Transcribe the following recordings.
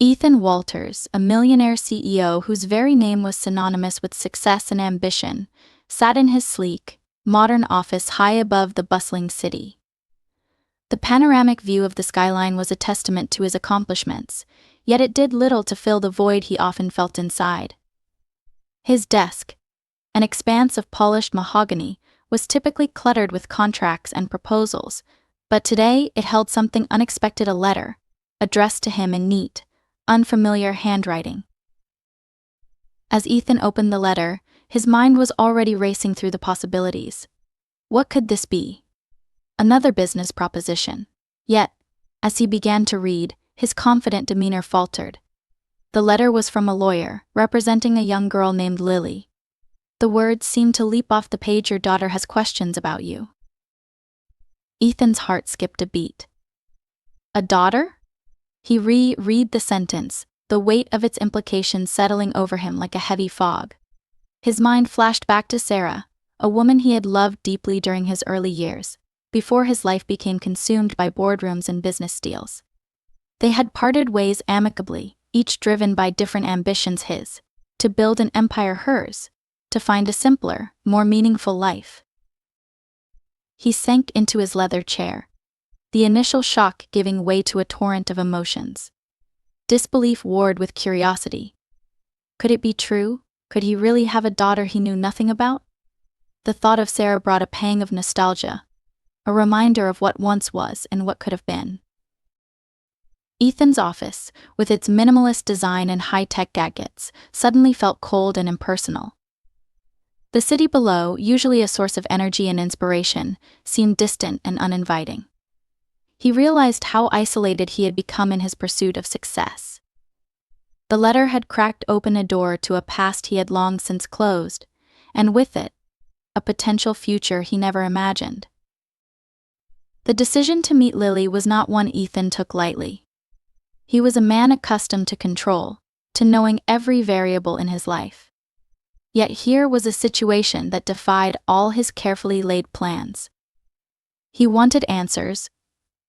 Ethan Walters, a millionaire CEO whose very name was synonymous with success and ambition, sat in his sleek, modern office high above the bustling city. The panoramic view of the skyline was a testament to his accomplishments, yet it did little to fill the void he often felt inside. His desk, an expanse of polished mahogany, was typically cluttered with contracts and proposals, but today it held something unexpected: a letter, addressed to him in neat, unfamiliar handwriting. As Ethan opened the letter, his mind was already racing through the possibilities. What could this be? Another business proposition. Yet, as he began to read, his confident demeanor faltered. The letter was from a lawyer, representing a young girl named Lily. The words seemed to leap off the page: "Your daughter has questions about you." Ethan's heart skipped a beat. A daughter? He reread the sentence, the weight of its implications settling over him like a heavy fog. His mind flashed back to Sarah, a woman he had loved deeply during his early years, before his life became consumed by boardrooms and business deals. They had parted ways amicably, each driven by different ambitions: his, to build an empire; hers, to find a simpler, more meaningful life. He sank into his leather chair, the initial shock giving way to a torrent of emotions. Disbelief warred with curiosity. Could it be true? Could he really have a daughter he knew nothing about? The thought of Sarah brought a pang of nostalgia, a reminder of what once was and what could have been. Ethan's office, with its minimalist design and high-tech gadgets, suddenly felt cold and impersonal. The city below, usually a source of energy and inspiration, seemed distant and uninviting. He realized how isolated he had become in his pursuit of success. The letter had cracked open a door to a past he had long since closed, and with it, a potential future he never imagined. The decision to meet Lily was not one Ethan took lightly. He was a man accustomed to control, to knowing every variable in his life. Yet here was a situation that defied all his carefully laid plans. He wanted answers,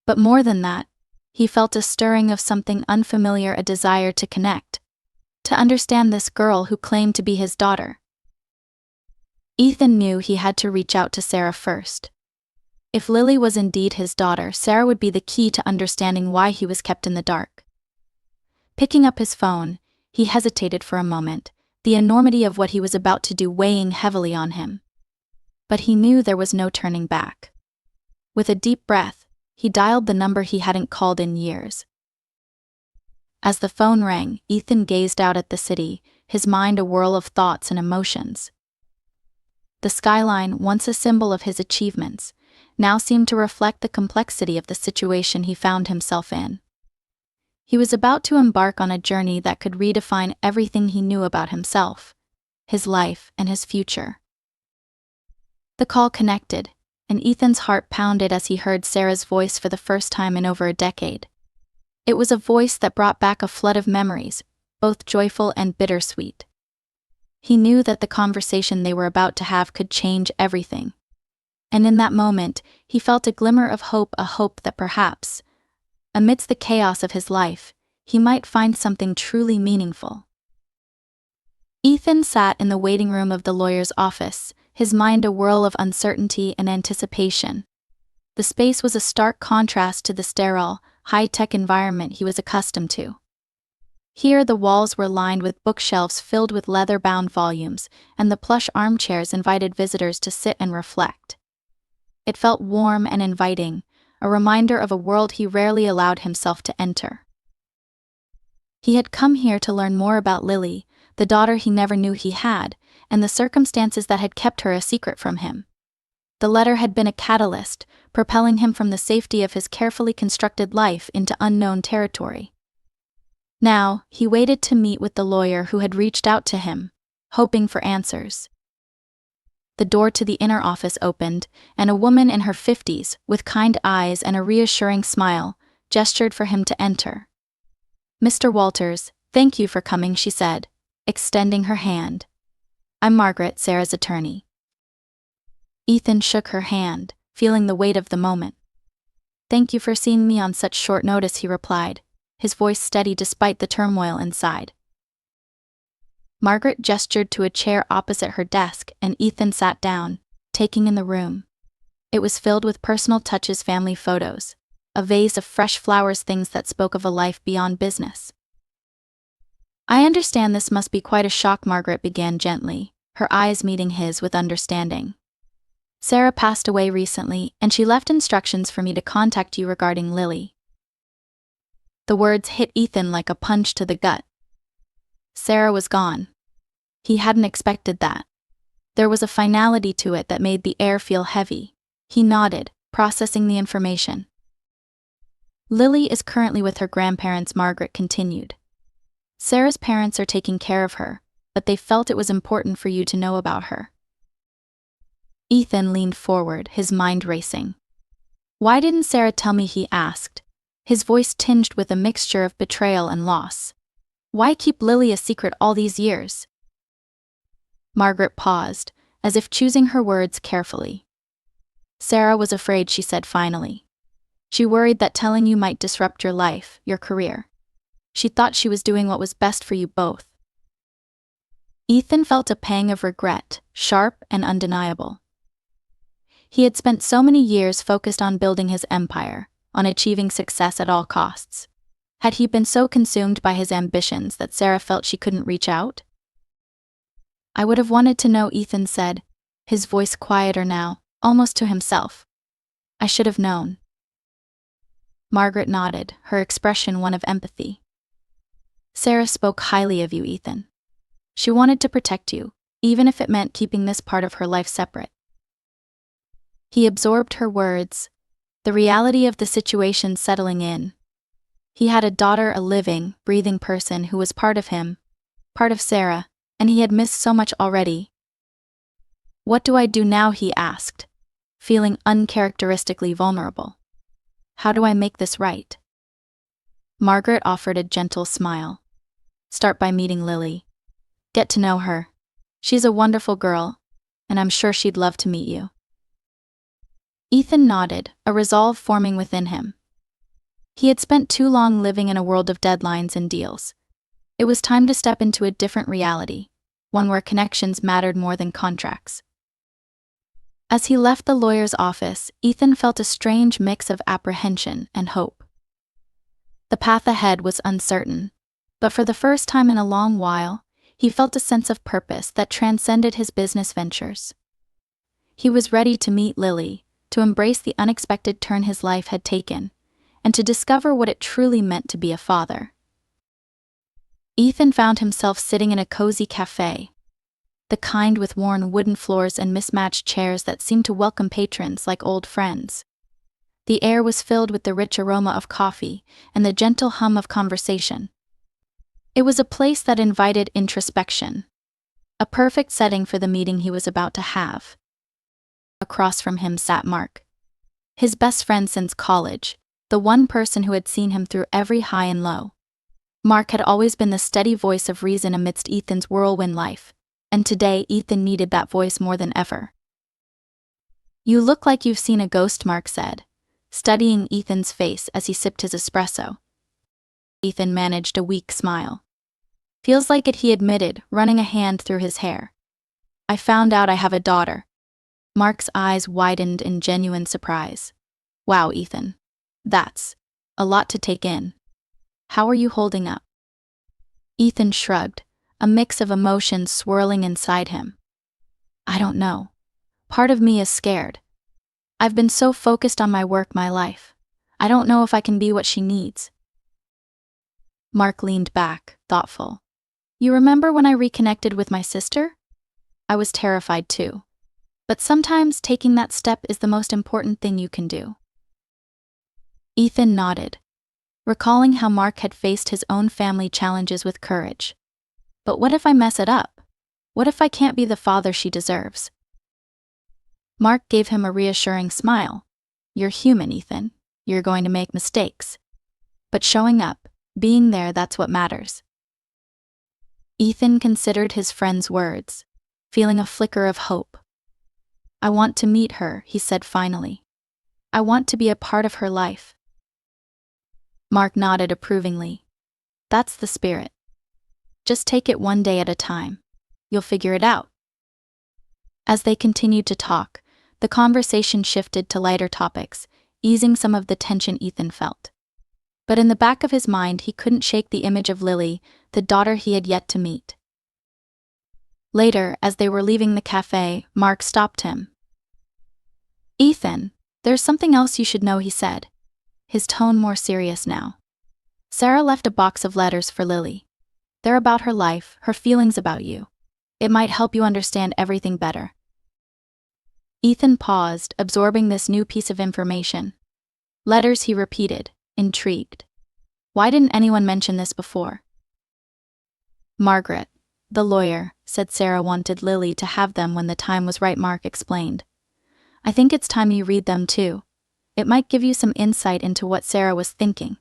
but more than that, he felt a stirring of something unfamiliar: a desire to connect, to understand this girl who claimed to be his daughter. Ethan knew he had to reach out to Sarah first. If Lily was indeed his daughter, Sarah would be the key to understanding why he was kept in the dark. Picking up his phone, he hesitated for a moment, the enormity of what he was about to do weighing heavily on him. But he knew there was no turning back. With a deep breath, he dialed the number he hadn't called in years. As the phone rang, Ethan gazed out at the city, his mind a whirl of thoughts and emotions. The skyline, once a symbol of his achievements, now seemed to reflect the complexity of the situation he found himself in. He was about to embark on a journey that could redefine everything he knew about himself, his life, and his future. The call connected, and Ethan's heart pounded as he heard Sarah's voice for the first time in over a decade. It was a voice that brought back a flood of memories, both joyful and bittersweet. He knew that the conversation they were about to have could change everything. And in that moment, he felt a glimmer of hope, a hope that perhaps, amidst the chaos of his life, he might find something truly meaningful. Ethan sat in the waiting room of the lawyer's office, his mind a whirl of uncertainty and anticipation. The space was a stark contrast to the sterile, high-tech environment he was accustomed to. Here the walls were lined with bookshelves filled with leather-bound volumes, and the plush armchairs invited visitors to sit and reflect. It felt warm and inviting, a reminder of a world he rarely allowed himself to enter. He had come here to learn more about Lily, the daughter he never knew he had, and the circumstances that had kept her a secret from him. The letter had been a catalyst, propelling him from the safety of his carefully constructed life into unknown territory. Now, he waited to meet with the lawyer who had reached out to him, hoping for answers. The door to the inner office opened, and a woman in her 50s, with kind eyes and a reassuring smile, gestured for him to enter. "Mr. Walters, thank you for coming," she said, extending her hand. "I'm Margaret, Sarah's attorney." Ethan shook her hand, feeling the weight of the moment. "Thank you for seeing me on such short notice," he replied, his voice steady despite the turmoil inside. Margaret gestured to a chair opposite her desk, and Ethan sat down, taking in the room. It was filled with personal touches, family photos, a vase of fresh flowers, things that spoke of a life beyond business. "I understand this must be quite a shock," Margaret began gently, her eyes meeting his with understanding. "Sarah passed away recently, and she left instructions for me to contact you regarding Lily." The words hit Ethan like a punch to the gut. Sarah was gone. He hadn't expected that. There was a finality to it that made the air feel heavy. He nodded, processing the information. "Lily is currently with her grandparents," Margaret continued. "Sarah's parents are taking care of her, but they felt it was important for you to know about her." Ethan leaned forward, his mind racing. "Why didn't Sarah tell me?" he asked, his voice tinged with a mixture of betrayal and loss. "Why keep Lily a secret all these years?" Margaret paused, as if choosing her words carefully. "Sarah was afraid," she said finally. "She worried that telling you might disrupt your life, your career. She thought she was doing what was best for you both." Ethan felt a pang of regret, sharp and undeniable. He had spent so many years focused on building his empire, on achieving success at all costs. Had he been so consumed by his ambitions that Sarah felt she couldn't reach out? "I would have wanted to know," Ethan said, his voice quieter now, almost to himself. "I should have known." Margaret nodded, her expression one of empathy. "Sarah spoke highly of you, Ethan. She wanted to protect you, even if it meant keeping this part of her life separate." He absorbed her words, the reality of the situation settling in. He had a daughter, a living, breathing person who was part of him, part of Sarah, and he had missed so much already. "What do I do now?" he asked, feeling uncharacteristically vulnerable. "How do I make this right?" Margaret offered a gentle smile. "Start by meeting Lily. Get to know her. She's a wonderful girl, and I'm sure she'd love to meet you." Ethan nodded, a resolve forming within him. He had spent too long living in a world of deadlines and deals. It was time to step into a different reality, one where connections mattered more than contracts. As he left the lawyer's office, Ethan felt a strange mix of apprehension and hope. The path ahead was uncertain, but for the first time in a long while, he felt a sense of purpose that transcended his business ventures. He was ready to meet Lily, to embrace the unexpected turn his life had taken, and to discover what it truly meant to be a father. Ethan found himself sitting in a cozy cafe, the kind with worn wooden floors and mismatched chairs that seemed to welcome patrons like old friends. The air was filled with the rich aroma of coffee and the gentle hum of conversation. It was a place that invited introspection, a perfect setting for the meeting he was about to have. Across from him sat Mark, his best friend since college, the one person who had seen him through every high and low. Mark had always been the steady voice of reason amidst Ethan's whirlwind life, and today Ethan needed that voice more than ever. "You look like you've seen a ghost," Mark said, studying Ethan's face as he sipped his espresso. Ethan managed a weak smile. "Feels like it," he admitted, running a hand through his hair. "I found out I have a daughter." Mark's eyes widened in genuine surprise. "Wow, Ethan. That's a lot to take in. How are you holding up?" Ethan shrugged, a mix of emotions swirling inside him. "I don't know. Part of me is scared. I've been so focused on my work my life. I don't know if I can be what she needs." Mark leaned back, thoughtful. "You remember when I reconnected with my sister? I was terrified too. But sometimes taking that step is the most important thing you can do." Ethan nodded, recalling how Mark had faced his own family challenges with courage. "But what if I mess it up? What if I can't be the father she deserves?" Mark gave him a reassuring smile. "You're human, Ethan. You're going to make mistakes. But showing up, being there, that's what matters." Ethan considered his friend's words, feeling a flicker of hope. "I want to meet her," he said finally. "I want to be a part of her life." Mark nodded approvingly. That's the spirit. Just take it one day at a time. You'll figure it out. As they continued to talk, the conversation shifted to lighter topics, easing some of the tension Ethan felt. But in the back of his mind, he couldn't shake the image of Lily, the daughter he had yet to meet. Later, as they were leaving the cafe, Mark stopped him. "Ethan, there's something else you should know," he said, his tone more serious now. "Sarah left a box of letters for Lily. They're about her life, her feelings about you. It might help you understand everything better." Ethan paused, absorbing this new piece of information. "Letters," he repeated, intrigued. "Why didn't anyone mention this before?" "Margaret, the lawyer, said Sarah wanted Lily to have them when the time was right," Mark explained. "I think it's time you read them too. It might give you some insight into what Sarah was thinking."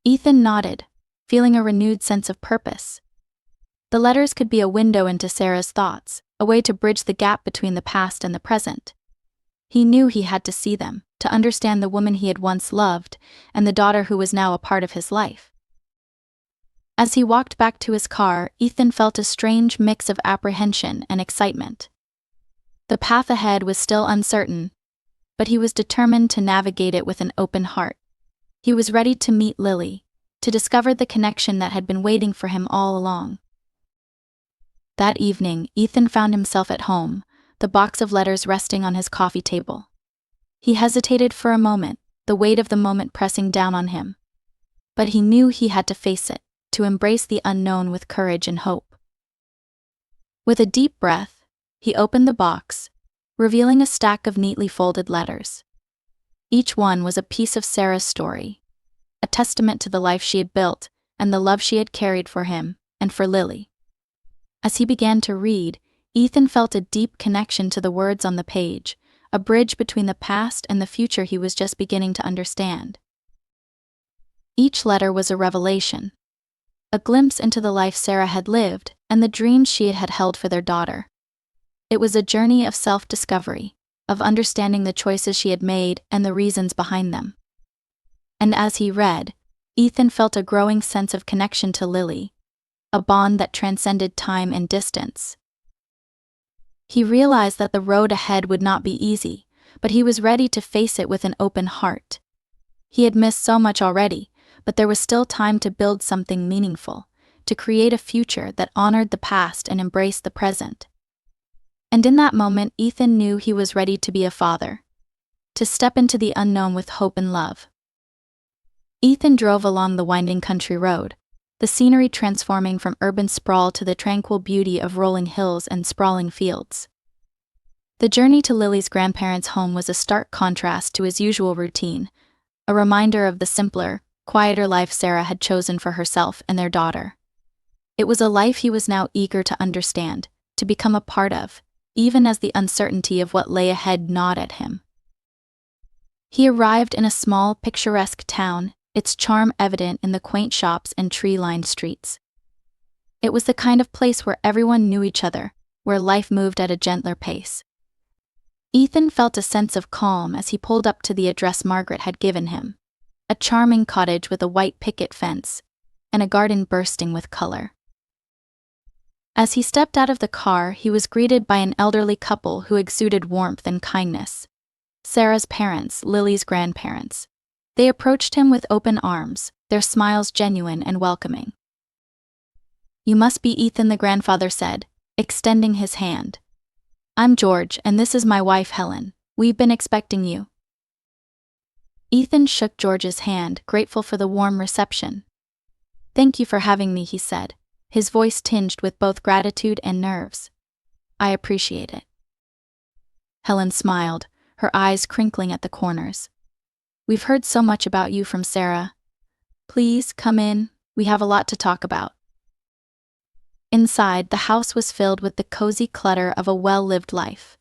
Ethan nodded, feeling a renewed sense of purpose. The letters could be a window into Sarah's thoughts, a way to bridge the gap between the past and the present. He knew he had to see them, to understand the woman he had once loved, and the daughter who was now a part of his life. As he walked back to his car, Ethan felt a strange mix of apprehension and excitement. The path ahead was still uncertain, but he was determined to navigate it with an open heart. He was ready to meet Lily, to discover the connection that had been waiting for him all along. That evening, Ethan found himself at home, the box of letters resting on his coffee table. He hesitated for a moment, the weight of the moment pressing down on him. But he knew he had to face it, to embrace the unknown with courage and hope. With a deep breath, he opened the box, revealing a stack of neatly folded letters. Each one was a piece of Sarah's story, a testament to the life she had built and the love she had carried for him and for Lily. As he began to read, Ethan felt a deep connection to the words on the page, a bridge between the past and the future he was just beginning to understand. Each letter was a revelation, a glimpse into the life Sarah had lived and the dreams she had held for their daughter. It was a journey of self-discovery, of understanding the choices she had made and the reasons behind them. And as he read, Ethan felt a growing sense of connection to Lily, a bond that transcended time and distance. He realized that the road ahead would not be easy, but he was ready to face it with an open heart. He had missed so much already, but there was still time to build something meaningful, to create a future that honored the past and embraced the present. And in that moment, Ethan knew he was ready to be a father, to step into the unknown with hope and love. Ethan drove along the winding country road, the scenery transforming from urban sprawl to the tranquil beauty of rolling hills and sprawling fields. The journey to Lily's grandparents' home was a stark contrast to his usual routine, a reminder of the simpler, quieter life Sarah had chosen for herself and their daughter. It was a life he was now eager to understand, to become a part of, even as the uncertainty of what lay ahead gnawed at him. He arrived in a small, picturesque town, its charm evident in the quaint shops and tree-lined streets. It was the kind of place where everyone knew each other, where life moved at a gentler pace. Ethan felt a sense of calm as he pulled up to the address Margaret had given him, a charming cottage with a white picket fence, and a garden bursting with color. As he stepped out of the car, he was greeted by an elderly couple who exuded warmth and kindness. Sarah's parents, Lily's grandparents. They approached him with open arms, their smiles genuine and welcoming. "You must be Ethan," the grandfather said, extending his hand. "I'm George, and this is my wife Helen. We've been expecting you." Ethan shook George's hand, grateful for the warm reception. "Thank you for having me," he said, his voice tinged with both gratitude and nerves. "I appreciate it." Helen smiled, her eyes crinkling at the corners. "We've heard so much about you from Sarah. Please, come in, we have a lot to talk about." Inside, the house was filled with the cozy clutter of a well-lived life.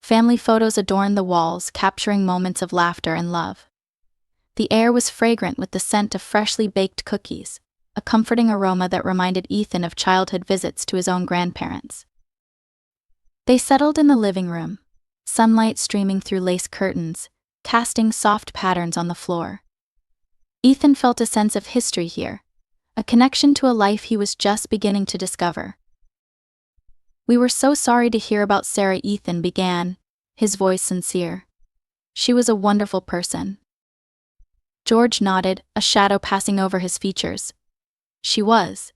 Family photos adorned the walls, capturing moments of laughter and love. The air was fragrant with the scent of freshly baked cookies, a comforting aroma that reminded Ethan of childhood visits to his own grandparents. They settled in the living room, sunlight streaming through lace curtains, casting soft patterns on the floor. Ethan felt a sense of history here, a connection to a life he was just beginning to discover. "We were so sorry to hear about Sarah," Ethan began, his voice sincere. "She was a wonderful person." George nodded, a shadow passing over his features. "She was.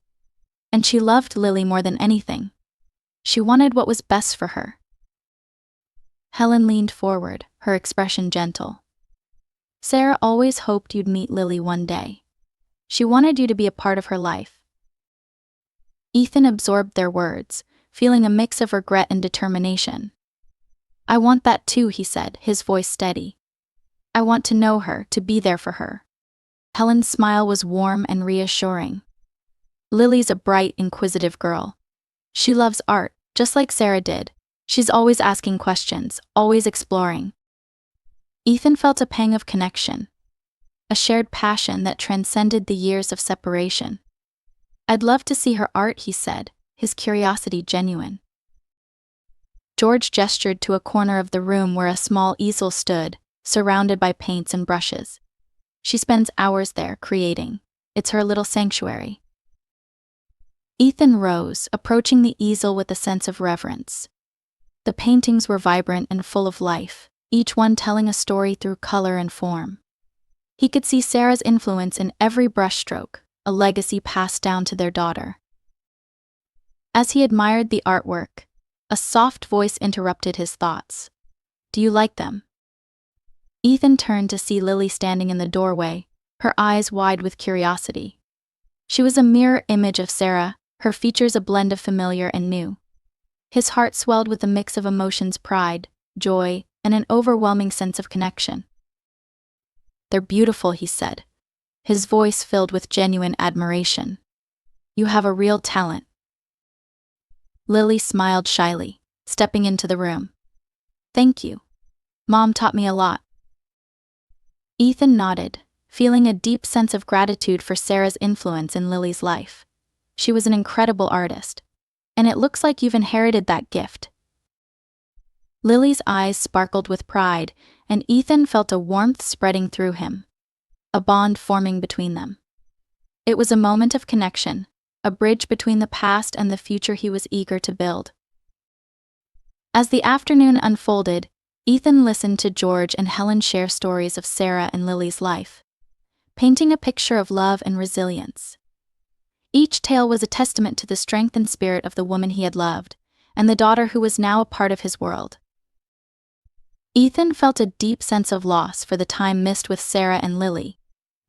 And she loved Lily more than anything. She wanted what was best for her." Helen leaned forward, her expression gentle. "Sarah always hoped you'd meet Lily one day. She wanted you to be a part of her life." Ethan absorbed their words, feeling a mix of regret and determination. "I want that too," he said, his voice steady. "I want to know her, to be there for her." Helen's smile was warm and reassuring. "Lily's a bright, inquisitive girl. She loves art, just like Sarah did. She's always asking questions, always exploring." Ethan felt a pang of connection, a shared passion that transcended the years of separation. "I'd love to see her art," he said, his curiosity genuine. George gestured to a corner of the room where a small easel stood, surrounded by paints and brushes. "She spends hours there creating. It's her little sanctuary." Ethan rose, approaching the easel with a sense of reverence. The paintings were vibrant and full of life, each one telling a story through color and form. He could see Sarah's influence in every brushstroke, a legacy passed down to their daughter. As he admired the artwork, a soft voice interrupted his thoughts. "Do you like them?" Ethan turned to see Lily standing in the doorway, her eyes wide with curiosity. She was a mirror image of Sarah, her features a blend of familiar and new. His heart swelled with a mix of emotions: pride, joy, and an overwhelming sense of connection. "They're beautiful," he said, his voice filled with genuine admiration. "You have a real talent." Lily smiled shyly, stepping into the room. "Thank you. Mom taught me a lot." Ethan nodded, feeling a deep sense of gratitude for Sarah's influence in Lily's life. "She was an incredible artist. And it looks like you've inherited that gift." Lily's eyes sparkled with pride, and Ethan felt a warmth spreading through him, a bond forming between them. It was a moment of connection, a bridge between the past and the future he was eager to build. As the afternoon unfolded, Ethan listened to George and Helen share stories of Sarah and Lily's life, painting a picture of love and resilience. Each tale was a testament to the strength and spirit of the woman he had loved, and the daughter who was now a part of his world. Ethan felt a deep sense of loss for the time missed with Sarah and Lily,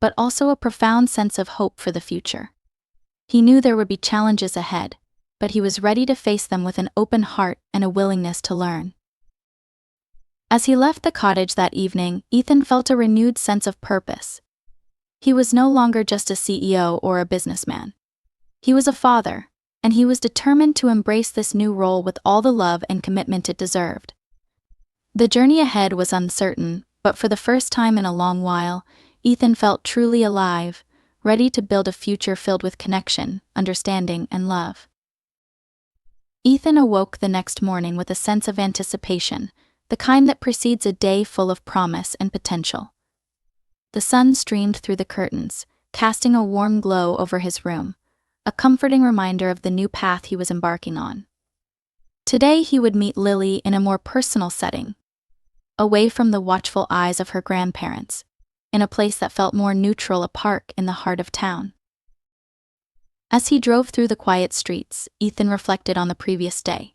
but also a profound sense of hope for the future. He knew there would be challenges ahead, but he was ready to face them with an open heart and a willingness to learn. As he left the cottage that evening, Ethan felt a renewed sense of purpose. He was no longer just a CEO or a businessman. He was a father, and he was determined to embrace this new role with all the love and commitment it deserved. The journey ahead was uncertain, but for the first time in a long while, Ethan felt truly alive, ready to build a future filled with connection, understanding, and love. Ethan awoke the next morning with a sense of anticipation, the kind that precedes a day full of promise and potential. The sun streamed through the curtains, casting a warm glow over his room, a comforting reminder of the new path he was embarking on. Today he would meet Lily in a more personal setting, away from the watchful eyes of her grandparents, in a place that felt more neutral, a park in the heart of town. As he drove through the quiet streets, Ethan reflected on the previous day.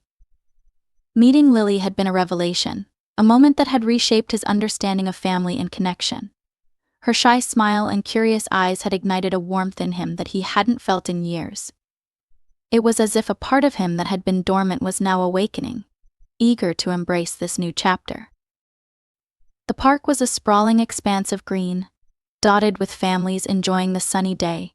Meeting Lily had been a revelation, a moment that had reshaped his understanding of family and connection. Her shy smile and curious eyes had ignited a warmth in him that he hadn't felt in years. It was as if a part of him that had been dormant was now awakening, eager to embrace this new chapter. The park was a sprawling expanse of green, dotted with families enjoying the sunny day.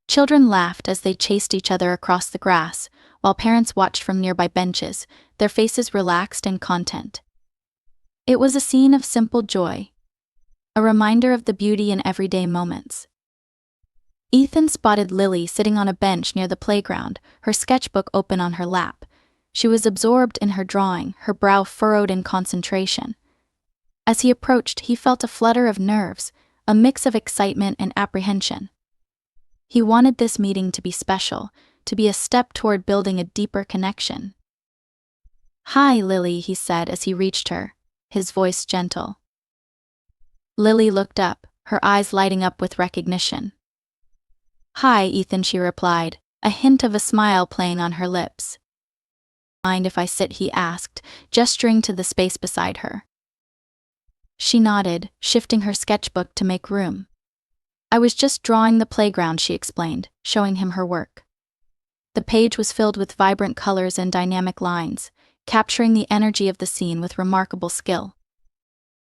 Children laughed as they chased each other across the grass, while parents watched from nearby benches, their faces relaxed and content. It was a scene of simple joy, a reminder of the beauty in everyday moments. Ethan spotted Lily sitting on a bench near the playground, her sketchbook open on her lap. She was absorbed in her drawing, her brow furrowed in concentration. As he approached, he felt a flutter of nerves, a mix of excitement and apprehension. He wanted this meeting to be special, to be a step toward building a deeper connection. "Hi, Lily," he said as he reached her, his voice gentle. Lily looked up, her eyes lighting up with recognition. "Hi, Ethan," she replied, a hint of a smile playing on her lips. "Mind if I sit?" he asked, gesturing to the space beside her. She nodded, shifting her sketchbook to make room. "I was just drawing the playground," she explained, showing him her work. The page was filled with vibrant colors and dynamic lines, capturing the energy of the scene with remarkable skill.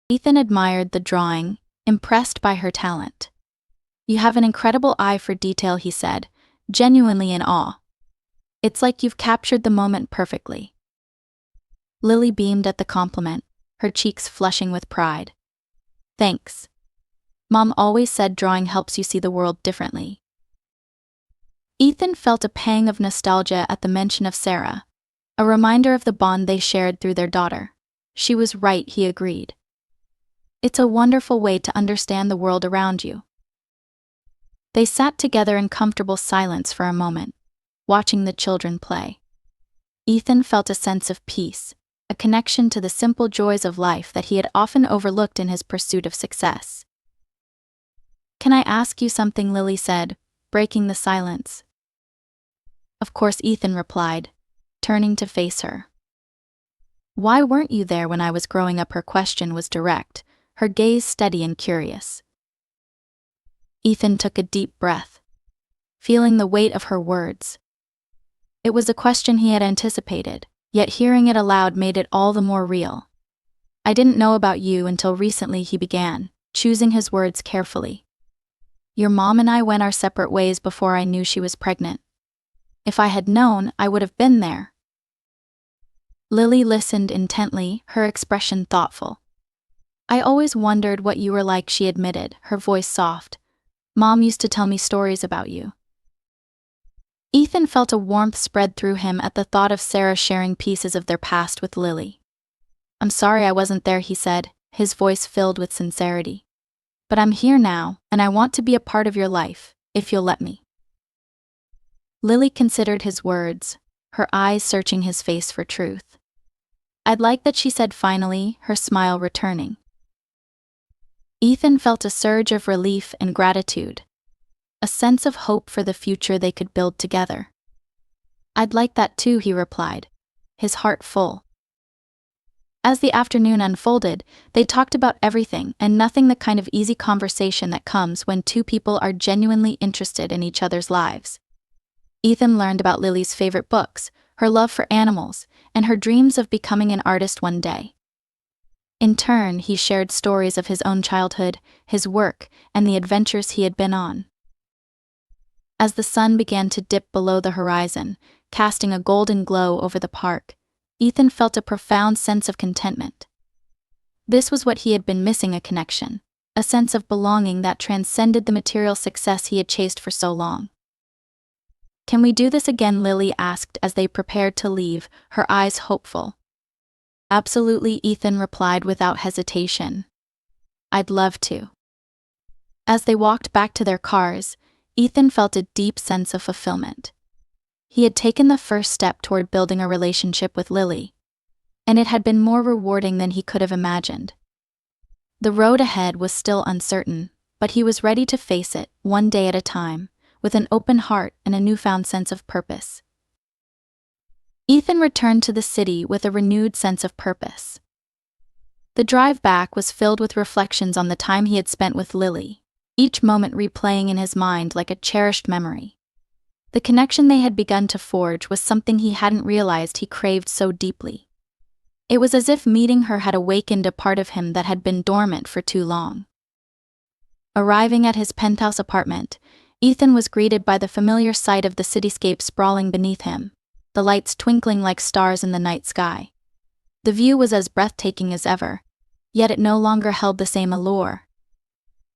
Ethan admired the drawing, impressed by her talent. "You have an incredible eye for detail," he said, genuinely in awe. "It's like you've captured the moment perfectly." Lily beamed at the compliment, her cheeks flushing with pride. "Thanks. Mom always said drawing helps you see the world differently." Ethan felt a pang of nostalgia at the mention of Sarah, a reminder of the bond they shared through their daughter. She was right, he agreed. "It's a wonderful way to understand the world around you." They sat together in comfortable silence for a moment, watching the children play. Ethan felt a sense of peace, a connection to the simple joys of life that he had often overlooked in his pursuit of success. "Can I ask you something?" Lily said, breaking the silence. "Of course," Ethan replied, turning to face her. "Why weren't you there when I was growing up?" Her question was direct, her gaze steady and curious. Ethan took a deep breath, feeling the weight of her words. It was a question he had anticipated, yet hearing it aloud made it all the more real. "I didn't know about you until recently," he began, choosing his words carefully. "Your mom and I went our separate ways before I knew she was pregnant. If I had known, I would have been there." Lily listened intently, her expression thoughtful. "I always wondered what you were like," she admitted, her voice soft. "Mom used to tell me stories about you." Ethan felt a warmth spread through him at the thought of Sarah sharing pieces of their past with Lily. "I'm sorry I wasn't there," he said, his voice filled with sincerity. "But I'm here now, and I want to be a part of your life, if you'll let me." Lily considered his words, her eyes searching his face for truth. "I'd like that," she said finally, her smile returning. Ethan felt a surge of relief and gratitude, a sense of hope for the future they could build together. "I'd like that too," he replied, his heart full. As the afternoon unfolded, they talked about everything and nothing, the kind of easy conversation that comes when two people are genuinely interested in each other's lives. Ethan learned about Lily's favorite books, her love for animals, and her dreams of becoming an artist one day. In turn, he shared stories of his own childhood, his work, and the adventures he had been on. As the sun began to dip below the horizon, casting a golden glow over the park, Ethan felt a profound sense of contentment. This was what he had been missing, a connection, a sense of belonging that transcended the material success he had chased for so long. "Can we do this again?" Lily asked as they prepared to leave, her eyes hopeful. "Absolutely," Ethan replied without hesitation. "I'd love to." As they walked back to their cars, Ethan felt a deep sense of fulfillment. He had taken the first step toward building a relationship with Lily, and it had been more rewarding than he could have imagined. The road ahead was still uncertain, but he was ready to face it, one day at a time, with an open heart and a newfound sense of purpose. Ethan returned to the city with a renewed sense of purpose. The drive back was filled with reflections on the time he had spent with Lily, each moment replaying in his mind like a cherished memory. The connection they had begun to forge was something he hadn't realized he craved so deeply. It was as if meeting her had awakened a part of him that had been dormant for too long. Arriving at his penthouse apartment, Ethan was greeted by the familiar sight of the cityscape sprawling beneath him, the lights twinkling like stars in the night sky. The view was as breathtaking as ever, yet it no longer held the same allure.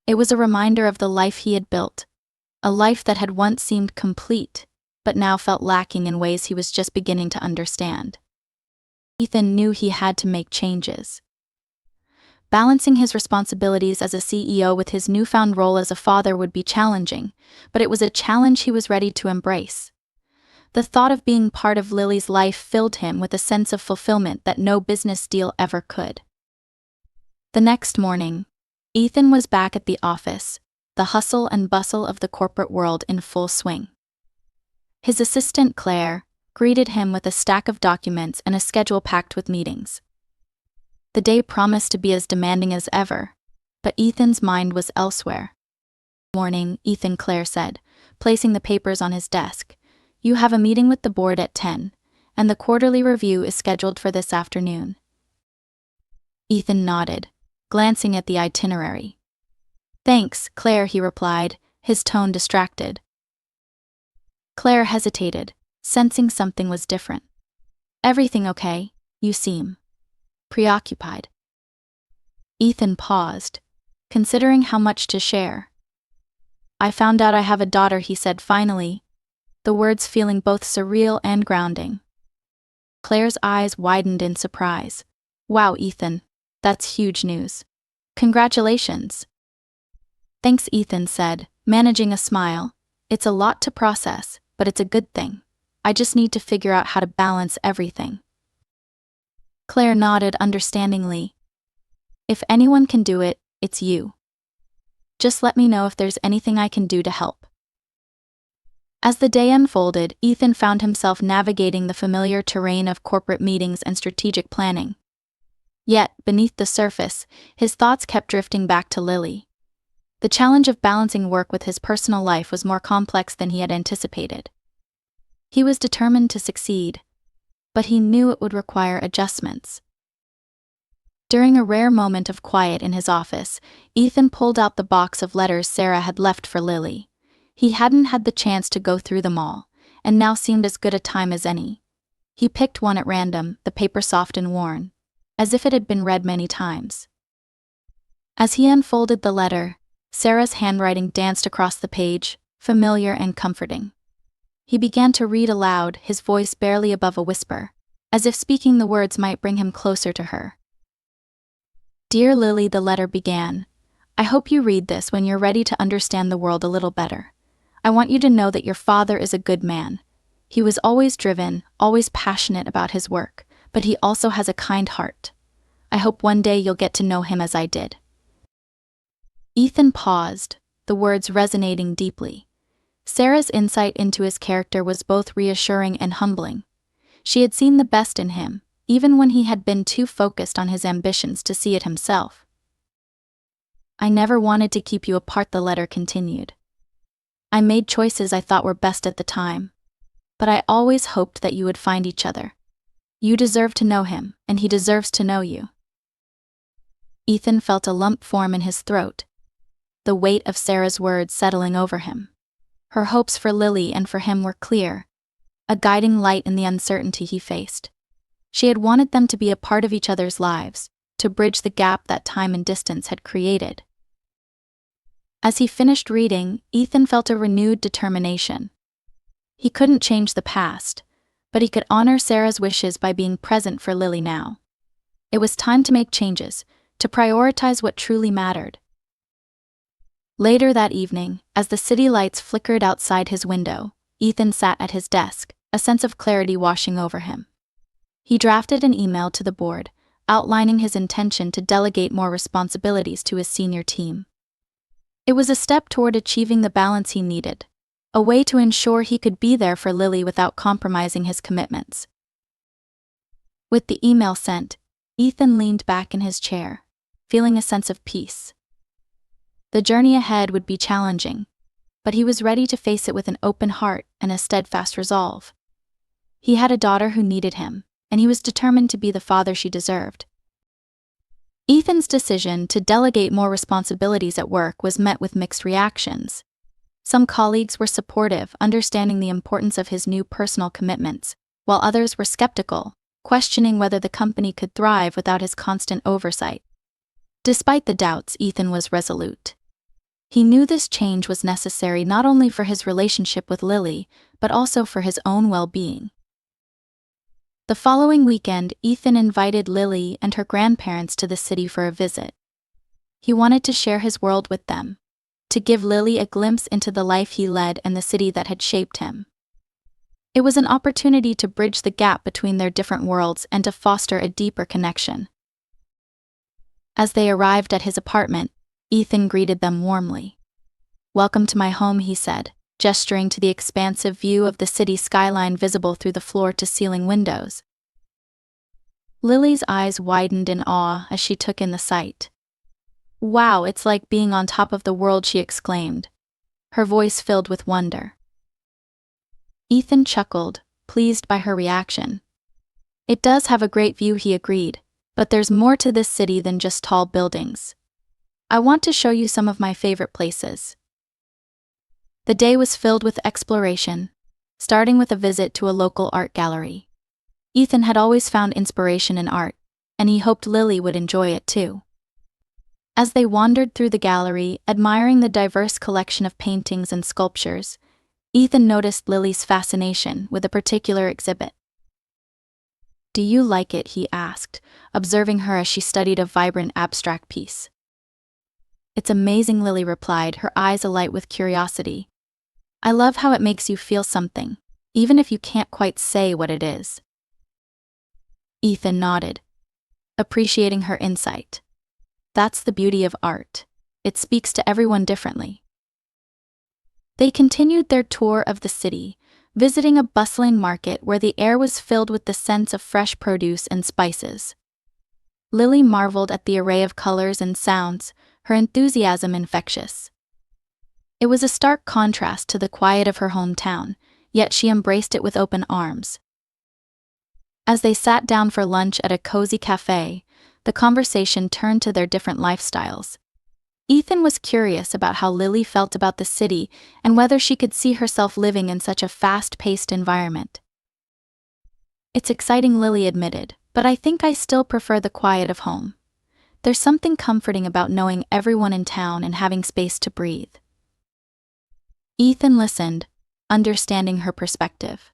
It was a reminder of the life he had built, a life that had once seemed complete, but now felt lacking in ways he was just beginning to understand. Ethan knew he had to make changes. Balancing his responsibilities as a CEO with his newfound role as a father would be challenging, but it was a challenge he was ready to embrace. The thought of being part of Lily's life filled him with a sense of fulfillment that no business deal ever could. The next morning, Ethan was back at the office, the hustle and bustle of the corporate world in full swing. His assistant Claire greeted him with a stack of documents and a schedule packed with meetings. The day promised to be as demanding as ever, but Ethan's mind was elsewhere. "Morning," Ethan, Claire said, placing the papers on his desk. "You have a meeting with the board at 10, and the quarterly review is scheduled for this afternoon." Ethan nodded, glancing at the itinerary. "Thanks, Claire," he replied, his tone distracted. Claire hesitated, sensing something was different. "Everything okay? You seem preoccupied." Ethan paused, considering how much to share. "I found out I have a daughter," he said finally, the words feeling both surreal and grounding. Claire's eyes widened in surprise. "Wow, Ethan, that's huge news. Congratulations." "Thanks," Ethan said, managing a smile. "It's a lot to process, but it's a good thing. I just need to figure out how to balance everything." Claire nodded understandingly. "If anyone can do it, it's you. Just let me know if there's anything I can do to help." As the day unfolded, Ethan found himself navigating the familiar terrain of corporate meetings and strategic planning. Yet, beneath the surface, his thoughts kept drifting back to Lily. The challenge of balancing work with his personal life was more complex than he had anticipated. He was determined to succeed, but he knew it would require adjustments. During a rare moment of quiet in his office, Ethan pulled out the box of letters Sarah had left for Lily. He hadn't had the chance to go through them all, and now seemed as good a time as any. He picked one at random, the paper soft and worn, as if it had been read many times. As he unfolded the letter, Sarah's handwriting danced across the page, familiar and comforting. He began to read aloud, his voice barely above a whisper, as if speaking the words might bring him closer to her. "Dear Lily," the letter began, "I hope you read this when you're ready to understand the world a little better. I want you to know that your father is a good man. He was always driven, always passionate about his work, but he also has a kind heart. I hope one day you'll get to know him as I did." Ethan paused, the words resonating deeply. Sarah's insight into his character was both reassuring and humbling. She had seen the best in him, even when he had been too focused on his ambitions to see it himself. "I never wanted to keep you apart," the letter continued. "I made choices I thought were best at the time, but I always hoped that you would find each other. You deserve to know him, and he deserves to know you." Ethan felt a lump form in his throat, the weight of Sarah's words settling over him. Her hopes for Lily and for him were clear, a guiding light in the uncertainty he faced. She had wanted them to be a part of each other's lives, to bridge the gap that time and distance had created. As he finished reading, Ethan felt a renewed determination. He couldn't change the past, but he could honor Sarah's wishes by being present for Lily now. It was time to make changes, to prioritize what truly mattered. Later that evening, as the city lights flickered outside his window, Ethan sat at his desk, a sense of clarity washing over him. He drafted an email to the board, outlining his intention to delegate more responsibilities to his senior team. It was a step toward achieving the balance he needed, a way to ensure he could be there for Lily without compromising his commitments. With the email sent, Ethan leaned back in his chair, feeling a sense of peace. The journey ahead would be challenging, but he was ready to face it with an open heart and a steadfast resolve. He had a daughter who needed him, and he was determined to be the father she deserved. Ethan's decision to delegate more responsibilities at work was met with mixed reactions. Some colleagues were supportive, understanding the importance of his new personal commitments, while others were skeptical, questioning whether the company could thrive without his constant oversight. Despite the doubts, Ethan was resolute. He knew this change was necessary not only for his relationship with Lily, but also for his own well-being. The following weekend, Ethan invited Lily and her grandparents to the city for a visit. He wanted to share his world with them, to give Lily a glimpse into the life he led and the city that had shaped him. It was an opportunity to bridge the gap between their different worlds and to foster a deeper connection. As they arrived at his apartment, Ethan greeted them warmly. "Welcome to my home," he said, gesturing to the expansive view of the city skyline visible through the floor-to-ceiling windows. Lily's eyes widened in awe as she took in the sight. "Wow, it's like being on top of the world," she exclaimed, her voice filled with wonder. Ethan chuckled, pleased by her reaction. "It does have a great view," he agreed, "but there's more to this city than just tall buildings. I want to show you some of my favorite places." The day was filled with exploration, starting with a visit to a local art gallery. Ethan had always found inspiration in art, and he hoped Lily would enjoy it too. As they wandered through the gallery, admiring the diverse collection of paintings and sculptures, Ethan noticed Lily's fascination with a particular exhibit. "Do you like it?" he asked, observing her as she studied a vibrant abstract piece. "It's amazing," Lily replied, her eyes alight with curiosity. "I love how it makes you feel something, even if you can't quite say what it is." Ethan nodded, appreciating her insight. That's the beauty of art. It speaks to everyone differently. They continued their tour of the city, visiting a bustling market where the air was filled with the scents of fresh produce and spices. Lily marveled at the array of colors and sounds, her enthusiasm infectious. It was a stark contrast to the quiet of her hometown, yet she embraced it with open arms. As they sat down for lunch at a cozy cafe, the conversation turned to their different lifestyles. Ethan was curious about how Lily felt about the city and whether she could see herself living in such a fast-paced environment. "It's exciting," Lily admitted, "but I think I still prefer the quiet of home. There's something comforting about knowing everyone in town and having space to breathe." Ethan listened, understanding her perspective.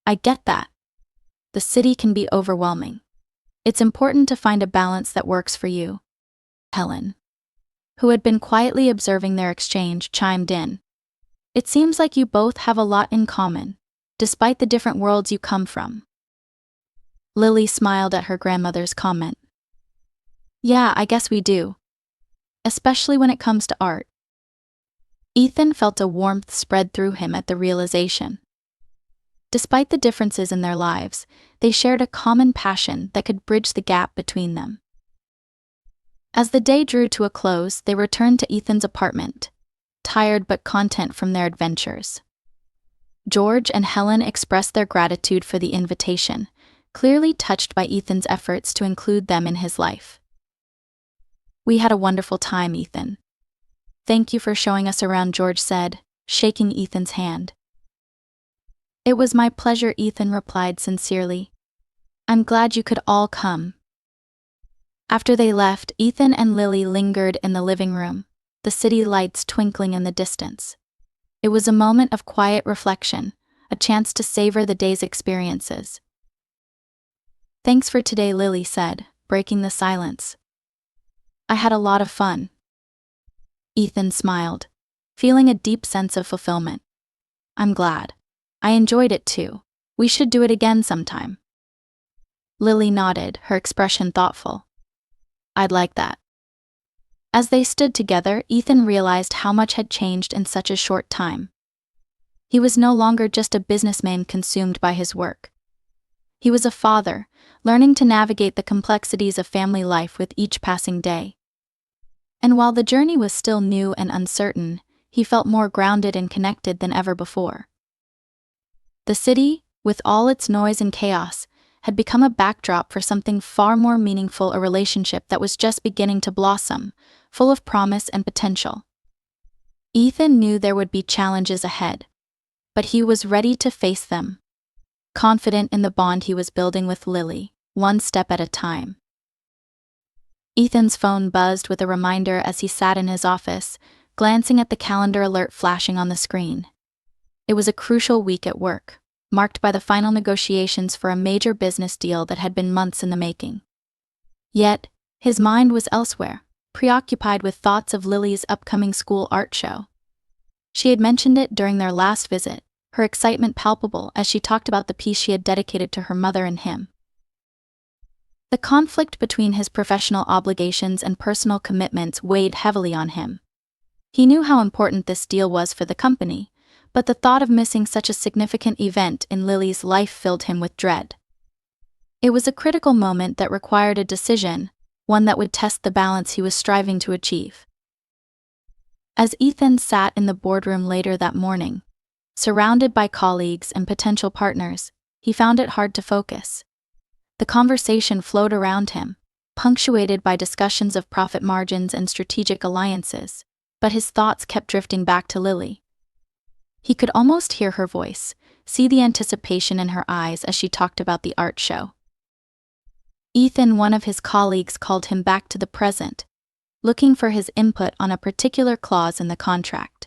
"I get that. The city can be overwhelming. It's important to find a balance that works for you." Helen, who had been quietly observing their exchange, chimed in. "It seems like you both have a lot in common, despite the different worlds you come from." Lily smiled at her grandmother's comment. "Yeah, I guess we do. Especially when it comes to art." Ethan felt a warmth spread through him at the realization. Despite the differences in their lives, they shared a common passion that could bridge the gap between them. As the day drew to a close, they returned to Ethan's apartment, tired but content from their adventures. George and Helen expressed their gratitude for the invitation, clearly touched by Ethan's efforts to include them in his life. "We had a wonderful time, Ethan. Thank you for showing us around," George said, shaking Ethan's hand. "It was my pleasure," Ethan replied sincerely. "I'm glad you could all come." After they left, Ethan and Lily lingered in the living room, the city lights twinkling in the distance. It was a moment of quiet reflection, a chance to savor the day's experiences. "Thanks for today," Lily said, breaking the silence. "I had a lot of fun." Ethan smiled, feeling a deep sense of fulfillment. "I'm glad. I enjoyed it too. We should do it again sometime." Lily nodded, her expression thoughtful. "I'd like that." As they stood together, Ethan realized how much had changed in such a short time. He was no longer just a businessman consumed by his work. He was a father, learning to navigate the complexities of family life with each passing day. And while the journey was still new and uncertain, he felt more grounded and connected than ever before. The city, with all its noise and chaos, had become a backdrop for something far more meaningful, a relationship that was just beginning to blossom, full of promise and potential. Ethan knew there would be challenges ahead, but he was ready to face them, confident in the bond he was building with Lily, one step at a time. Ethan's phone buzzed with a reminder as he sat in his office, glancing at the calendar alert flashing on the screen. It was a crucial week at work, marked by the final negotiations for a major business deal that had been months in the making. Yet, his mind was elsewhere, preoccupied with thoughts of Lily's upcoming school art show. She had mentioned it during their last visit, her excitement palpable as she talked about the piece she had dedicated to her mother and him. The conflict between his professional obligations and personal commitments weighed heavily on him. He knew how important this deal was for the company, but the thought of missing such a significant event in Lily's life filled him with dread. It was a critical moment that required a decision, one that would test the balance he was striving to achieve. As Ethan sat in the boardroom later that morning, surrounded by colleagues and potential partners, he found it hard to focus. The conversation flowed around him, punctuated by discussions of profit margins and strategic alliances, but his thoughts kept drifting back to Lily. He could almost hear her voice, see the anticipation in her eyes as she talked about the art show. Ethan, one of his colleagues, called him back to the present, looking for his input on a particular clause in the contract.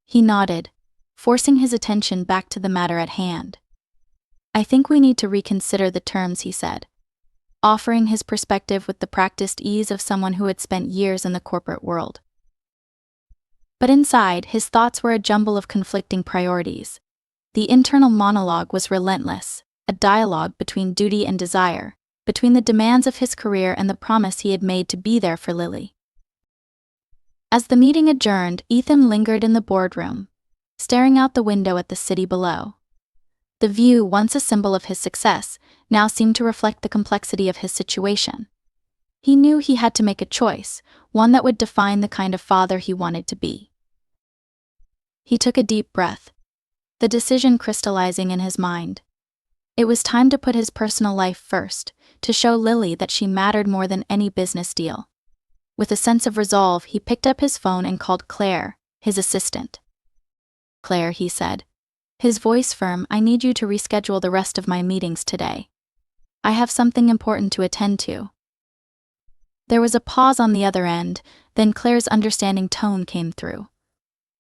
He nodded, forcing his attention back to the matter at hand. "I think we need to reconsider the terms," he said, offering his perspective with the practiced ease of someone who had spent years in the corporate world. But inside, his thoughts were a jumble of conflicting priorities. The internal monologue was relentless, a dialogue between duty and desire, between the demands of his career and the promise he had made to be there for Lily. As the meeting adjourned, Ethan lingered in the boardroom, staring out the window at the city below. The view, once a symbol of his success, now seemed to reflect the complexity of his situation. He knew he had to make a choice, one that would define the kind of father he wanted to be. He took a deep breath, the decision crystallizing in his mind. It was time to put his personal life first, to show Lily that she mattered more than any business deal. With a sense of resolve, he picked up his phone and called Claire, his assistant. "Claire," he said, his voice firm, "I need you to reschedule the rest of my meetings today. I have something important to attend to." There was a pause on the other end, then Claire's understanding tone came through.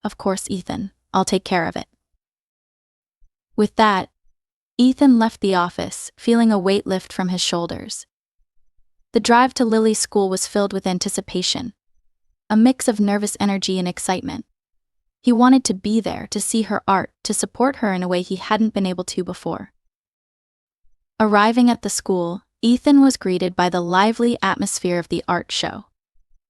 "Of course, Ethan, I'll take care of it." With that, Ethan left the office, feeling a weight lift from his shoulders. The drive to Lily's school was filled with anticipation, a mix of nervous energy and excitement. He wanted to be there, to see her art, to support her in a way he hadn't been able to before. Arriving at the school, Ethan was greeted by the lively atmosphere of the art show.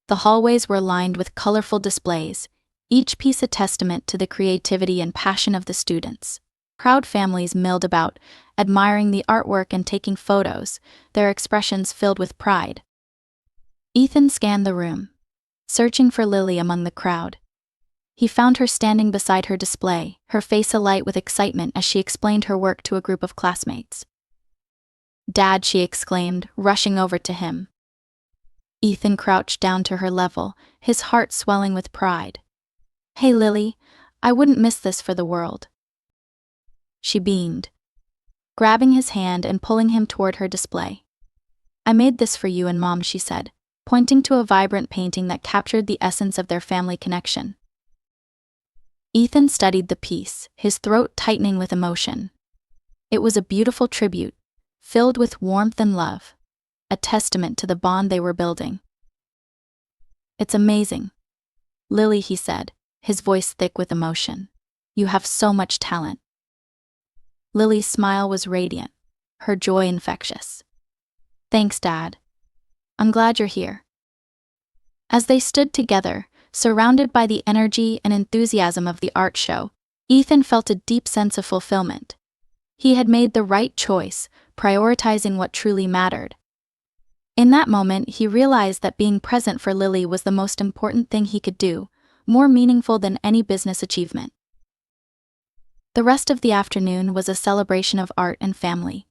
The hallways were lined with colorful displays, each piece a testament to the creativity and passion of the students. Proud families milled about, admiring the artwork and taking photos, their expressions filled with pride. Ethan scanned the room, searching for Lily among the crowd. He found her standing beside her display, her face alight with excitement as she explained her work to a group of classmates. "Dad," she exclaimed, rushing over to him. Ethan crouched down to her level, his heart swelling with pride. "Hey Lily, I wouldn't miss this for the world." She beamed, grabbing his hand and pulling him toward her display. "I made this for you and Mom," she said, pointing to a vibrant painting that captured the essence of their family connection. Ethan studied the piece, his throat tightening with emotion. It was a beautiful tribute, filled with warmth and love, a testament to the bond they were building. "It's amazing, Lily," he said, his voice thick with emotion. "You have so much talent." Lily's smile was radiant, her joy infectious. "Thanks, Dad. I'm glad you're here." As they stood together, surrounded by the energy and enthusiasm of the art show, Ethan felt a deep sense of fulfillment. He had made the right choice, prioritizing what truly mattered. In that moment, he realized that being present for Lily was the most important thing he could do, more meaningful than any business achievement. The rest of the afternoon was a celebration of art and family,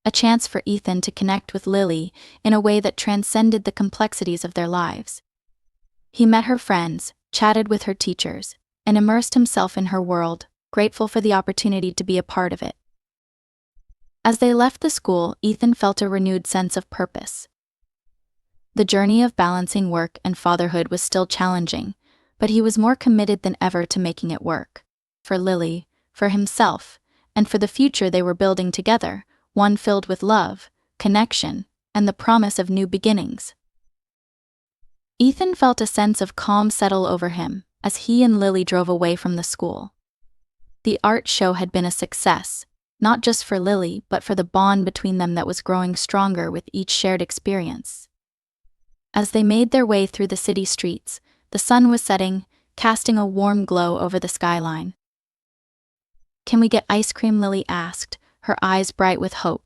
a chance for Ethan to connect with Lily in a way that transcended the complexities of their lives. He met her friends, chatted with her teachers, and immersed himself in her world, grateful for the opportunity to be a part of it. As they left the school, Ethan felt a renewed sense of purpose. The journey of balancing work and fatherhood was still challenging, but he was more committed than ever to making it work. For Lily, for himself, and for the future they were building together, one filled with love, connection, and the promise of new beginnings. Ethan felt a sense of calm settle over him as he and Lily drove away from the school. The art show had been a success, not just for Lily but for the bond between them that was growing stronger with each shared experience. As they made their way through the city streets, the sun was setting, casting a warm glow over the skyline. "Can we get ice cream?" Lily asked, her eyes bright with hope.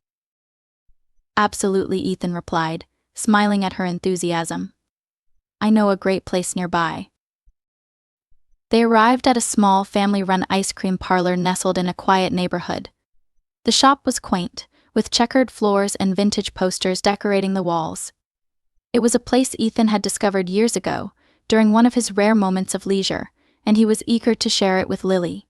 "Absolutely," Ethan replied, smiling at her enthusiasm. "I know a great place nearby." They arrived at a small family-run ice cream parlor nestled in a quiet neighborhood. The shop was quaint, with checkered floors and vintage posters decorating the walls. It was a place Ethan had discovered years ago, during one of his rare moments of leisure, and he was eager to share it with Lily.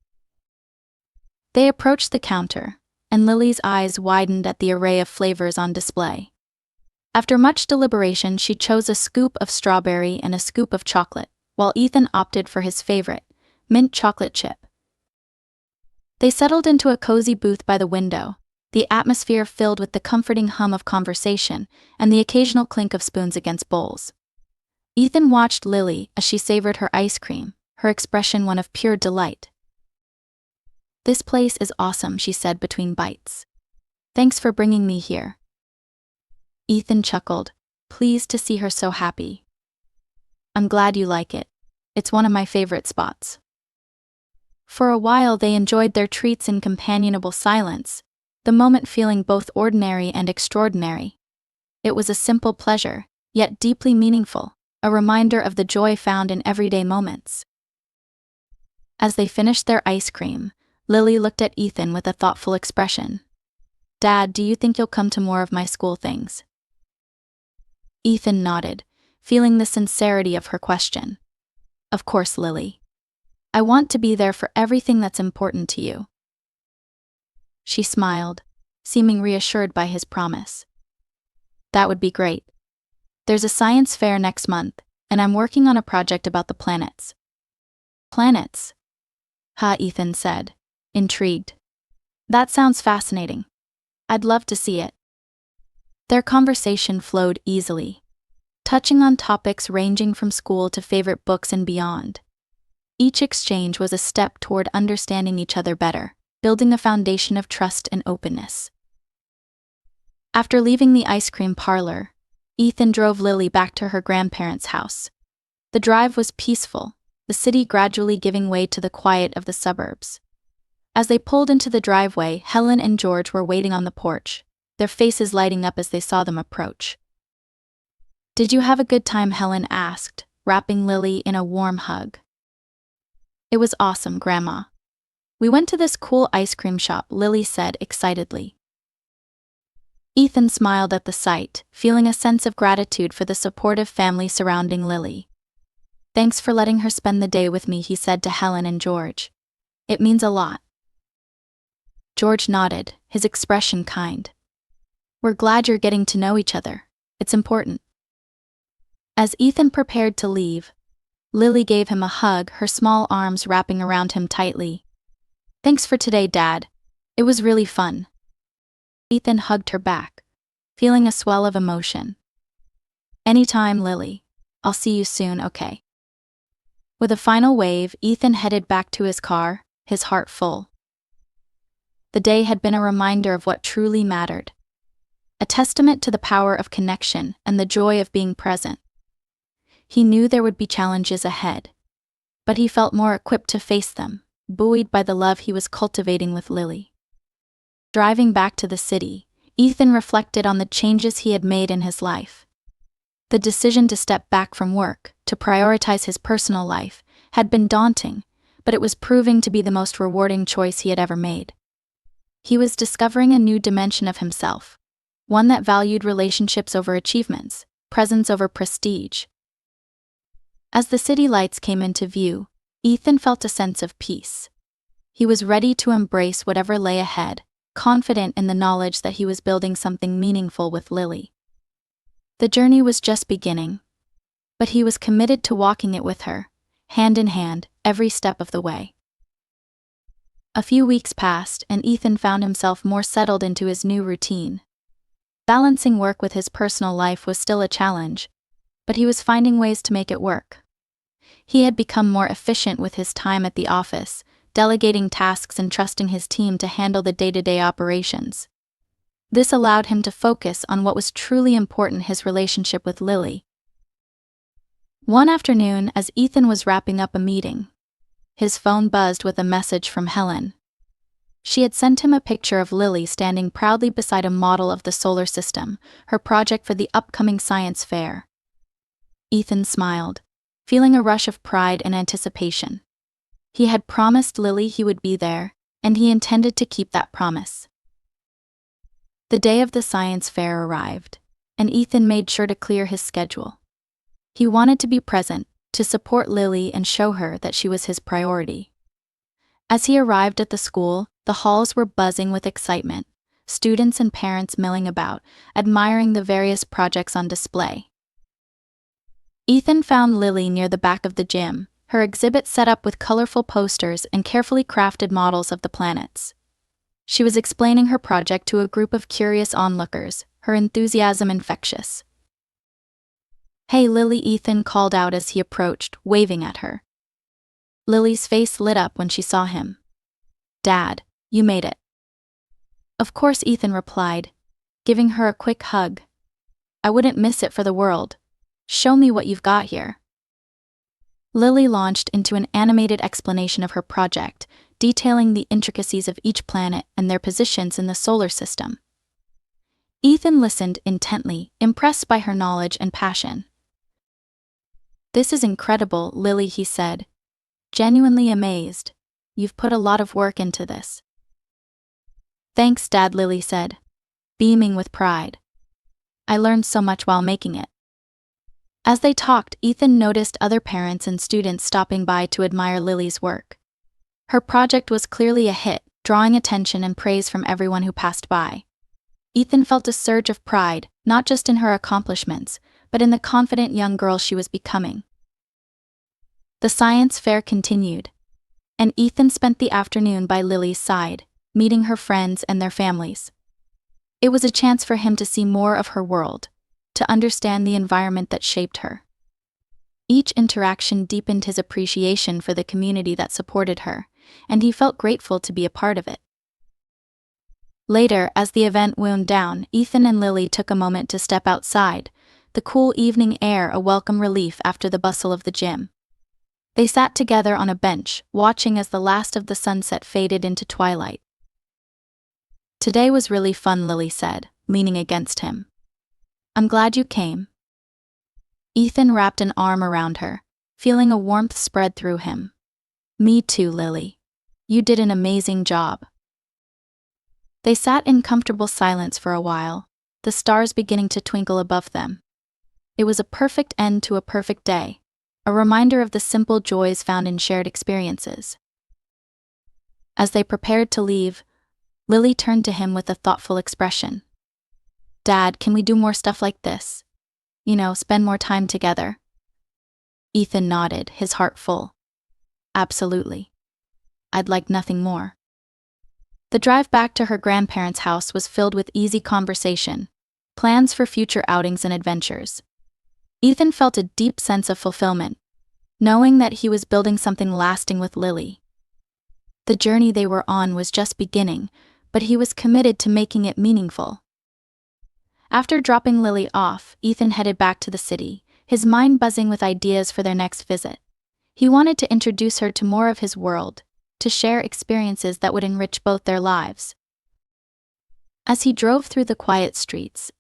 They approached the counter, and Lily's eyes widened at the array of flavors on display. After much deliberation, she chose a scoop of strawberry and a scoop of chocolate, while Ethan opted for his favorite, mint chocolate chip. They settled into a cozy booth by the window, the atmosphere filled with the comforting hum of conversation and the occasional clink of spoons against bowls. Ethan watched Lily as she savored her ice cream, her expression one of pure delight. "This place is awesome," she said between bites. "Thanks for bringing me here." Ethan chuckled, pleased to see her so happy. "I'm glad you like it. It's one of my favorite spots." For a while they enjoyed their treats in companionable silence, the moment feeling both ordinary and extraordinary. It was a simple pleasure, yet deeply meaningful, a reminder of the joy found in everyday moments. As they finished their ice cream, Lily looked at Ethan with a thoughtful expression. "Dad, do you think you'll come to more of my school things?" Ethan nodded, feeling the sincerity of her question. "Of course, Lily. I want to be there for everything that's important to you." She smiled, seeming reassured by his promise. "That would be great. There's a science fair next month, and I'm working on a project about the planets." "Planets?" Ethan said, intrigued. "That sounds fascinating. I'd love to see it." Their conversation flowed easily, touching on topics ranging from school to favorite books and beyond. Each exchange was a step toward understanding each other better, building a foundation of trust and openness. After leaving the ice cream parlor, Ethan drove Lily back to her grandparents' house. The drive was peaceful, the city gradually giving way to the quiet of the suburbs. As they pulled into the driveway, Helen and George were waiting on the porch, their faces lighting up as they saw them approach. "Did you have a good time?" Helen asked, wrapping Lily in a warm hug. "It was awesome, Grandma. We went to this cool ice cream shop," Lily said excitedly. Ethan smiled at the sight, feeling a sense of gratitude for the supportive family surrounding Lily. "Thanks for letting her spend the day with me," he said to Helen and George. "It means a lot." George nodded, his expression kind. "We're glad you're getting to know each other. It's important." As Ethan prepared to leave, Lily gave him a hug, her small arms wrapping around him tightly. "Thanks for today, Dad. It was really fun." Ethan hugged her back, feeling a swell of emotion. "Anytime, Lily. I'll see you soon, okay?" With a final wave, Ethan headed back to his car, his heart full. The day had been a reminder of what truly mattered. A testament to the power of connection and the joy of being present. He knew there would be challenges ahead, but he felt more equipped to face them, buoyed by the love he was cultivating with Lily. Driving back to the city, Ethan reflected on the changes he had made in his life. The decision to step back from work, to prioritize his personal life, had been daunting, but it was proving to be the most rewarding choice he had ever made. He was discovering a new dimension of himself, one that valued relationships over achievements, presence over prestige. As the city lights came into view, Ethan felt a sense of peace. He was ready to embrace whatever lay ahead, confident in the knowledge that he was building something meaningful with Lily. The journey was just beginning, but he was committed to walking it with her, hand in hand, every step of the way. A few weeks passed, and Ethan found himself more settled into his new routine. Balancing work with his personal life was still a challenge, but he was finding ways to make it work. He had become more efficient with his time at the office, delegating tasks and trusting his team to handle the day-to-day operations. This allowed him to focus on what was truly important: his relationship with Lily. One afternoon, as Ethan was wrapping up a meeting, his phone buzzed with a message from Helen. She had sent him a picture of Lily standing proudly beside a model of the solar system, her project for the upcoming science fair. Ethan smiled, feeling a rush of pride and anticipation. He had promised Lily he would be there, and he intended to keep that promise. The day of the science fair arrived, and Ethan made sure to clear his schedule. He wanted to be present, to support Lily and show her that she was his priority. As he arrived at the school, the halls were buzzing with excitement, students and parents milling about, admiring the various projects on display. Ethan found Lily near the back of the gym, her exhibit set up with colorful posters and carefully crafted models of the planets. She was explaining her project to a group of curious onlookers, her enthusiasm infectious. "Hey Lily," Ethan called out as he approached, waving at her. Lily's face lit up when she saw him. "Dad, you made it." "Of course," Ethan replied, giving her a quick hug. "I wouldn't miss it for the world. Show me what you've got here." Lily launched into an animated explanation of her project, detailing the intricacies of each planet and their positions in the solar system. Ethan listened intently, impressed by her knowledge and passion. "This is incredible, Lily," he said, genuinely amazed. "You've put a lot of work into this." "Thanks, Dad," Lily said, beaming with pride. "I learned so much while making it." As they talked, Ethan noticed other parents and students stopping by to admire Lily's work. Her project was clearly a hit, drawing attention and praise from everyone who passed by. Ethan felt a surge of pride, not just in her accomplishments, but in the confident young girl she was becoming. The science fair continued, and Ethan spent the afternoon by Lily's side, meeting her friends and their families. It was a chance for him to see more of her world, to understand the environment that shaped her. Each interaction deepened his appreciation for the community that supported her, and he felt grateful to be a part of it. Later, as the event wound down, Ethan and Lily took a moment to step outside, the cool evening air a welcome relief after the bustle of the gym. They sat together on a bench, watching as the last of the sunset faded into twilight. "Today was really fun," Lily said, leaning against him. "I'm glad you came." Ethan wrapped an arm around her, feeling a warmth spread through him. "Me too, Lily. You did an amazing job." They sat in comfortable silence for a while, the stars beginning to twinkle above them. It was a perfect end to a perfect day, a reminder of the simple joys found in shared experiences. As they prepared to leave, Lily turned to him with a thoughtful expression. "Dad, can we do more stuff like this? Spend more time together?" Ethan nodded, his heart full. "Absolutely. I'd like nothing more." The drive back to her grandparents' house was filled with easy conversation, plans for future outings and adventures. Ethan felt a deep sense of fulfillment, knowing that he was building something lasting with Lily. The journey they were on was just beginning, but he was committed to making it meaningful. After dropping Lily off, Ethan headed back to the city, his mind buzzing with ideas for their next visit. He wanted to introduce her to more of his world, to share experiences that would enrich both their lives. As he drove through the quiet streets,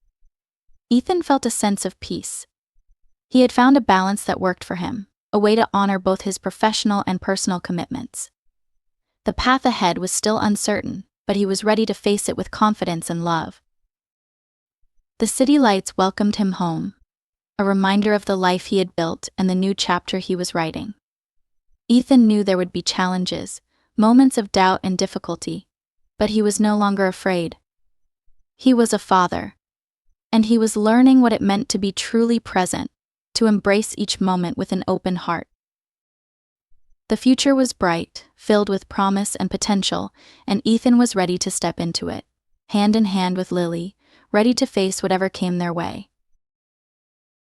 Ethan felt a sense of peace. He had found a balance that worked for him, a way to honor both his professional and personal commitments. The path ahead was still uncertain, but he was ready to face it with confidence and love. The city lights welcomed him home, a reminder of the life he had built and the new chapter he was writing. Ethan knew there would be challenges, moments of doubt and difficulty, but he was no longer afraid. He was a father, and he was learning what it meant to be truly present, to embrace each moment with an open heart. The future was bright, filled with promise and potential, and Ethan was ready to step into it, hand in hand with Lily, ready to face whatever came their way.